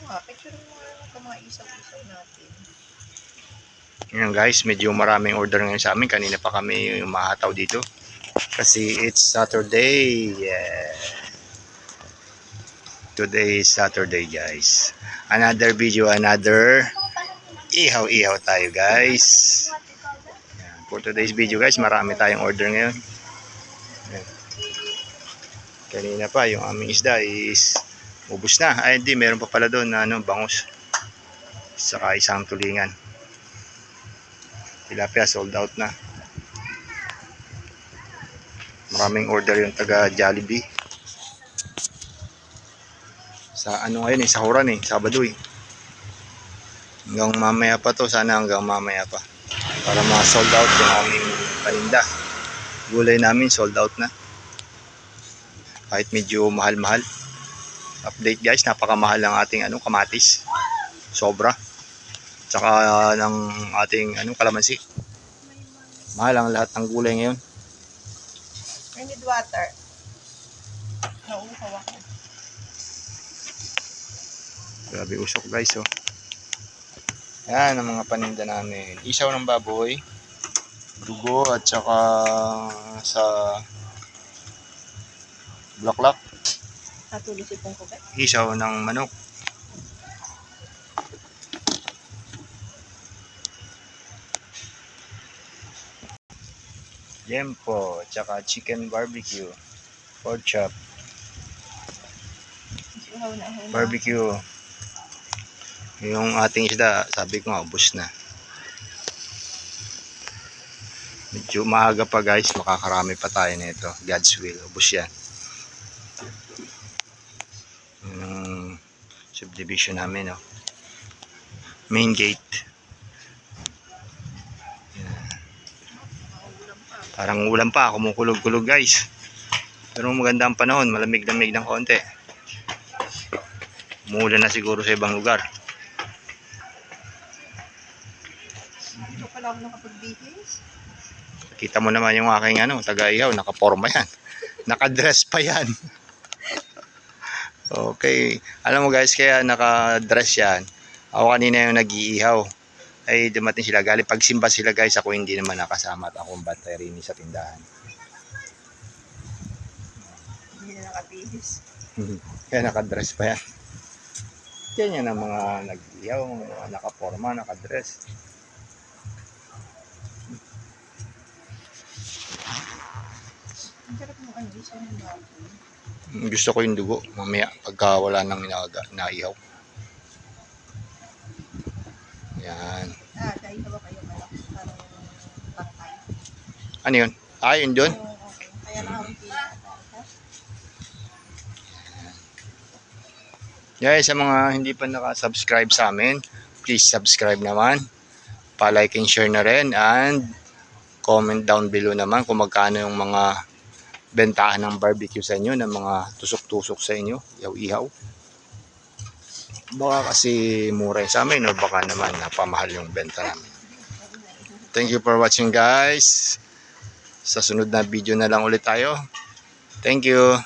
Picture mo nga mga isaw-isaw natin. Yan guys, medyo maraming order ngayon sa amin. Kanina pa kami umahataw dito. Kasi it's Saturday. Yeah. Today is Saturday guys. Another video, another ihaw-ihaw tayo guys. Yan. For today's video guys, marami tayong order ngayon. Yan. Kanina pa yung aming isda is ubos na. Ay hindi, meron pa pala doon na bangus. Saka isang tulingan. Tilapia sold out na. Maraming order yung taga Jollibee. Sa ano ngayon sa Huran Sabado Hanggang mamaya pa to, sana hanggang mamaya pa. Para ma-sold out yung aming paninda. Gulay namin sold out na. Kahit medyo mahal-mahal. Update guys, napakamahal ang ating kamatis. Sobra. Tsaka ng ating kalamansi. Mahal ang lahat ng gulay ngayon. I need water. Nauuhaw ako. Grabe usok guys Yan ang mga paninda namin. Isaw ng baboy, dugo at saka sa bulaklak. Natulis itong kubet. Isaw ng manok. Yempo, tsaka chicken barbecue, pork chop, barbecue. Yung ating isda, sabi ko nga, ubos na. Medyo maaga pa guys, makakarami pa tayo nito. God's will, ubos yan. Yung subdivision namin main gate. Parang ulan pa, kumukulog-kulog guys. Pero maganda ang panahon, malamig-lamig ng konti. Umuulan na siguro sa ibang lugar. Ito pala ako nakapagbihis. Kita mo naman yung aking taga-ihaw, nakaporma yan. Nakadress pa yan. Okay. Alam mo guys, kaya nakadress yan. Ako kanina yung nag-iihaw. Ay dumating sila, galing pagsimba sila guys, ako hindi naman nakasama at akong bantay rin sa tindahan. Hindi na nakabihis. Kaya nakadress pa yan. Yan yan ang mga nag-ihaw, mga nakaporma, nakadress. Ang sarap ng isaw ng baboy. Gusto ko yung dugo, mamaya pagka wala nang naihaw. Yan. Dahil ba kayo malak? Parang tangkay. Ano yun? Yun dun? Okay. Kaya nakaunti na. Guys, sa mga hindi pa nakasubscribe sa amin, please subscribe naman. Pa-like and share na rin. And comment down below naman kung magkano yung mga bentahan ng barbecue sa inyo, ng mga tusok-tusok sa inyo, ihaw-ihaw. Baka kasi mura sa amin o baka naman napamahal yung benta namin. Thank you for watching guys. Sa sunod na video na lang ulit tayo. Thank you.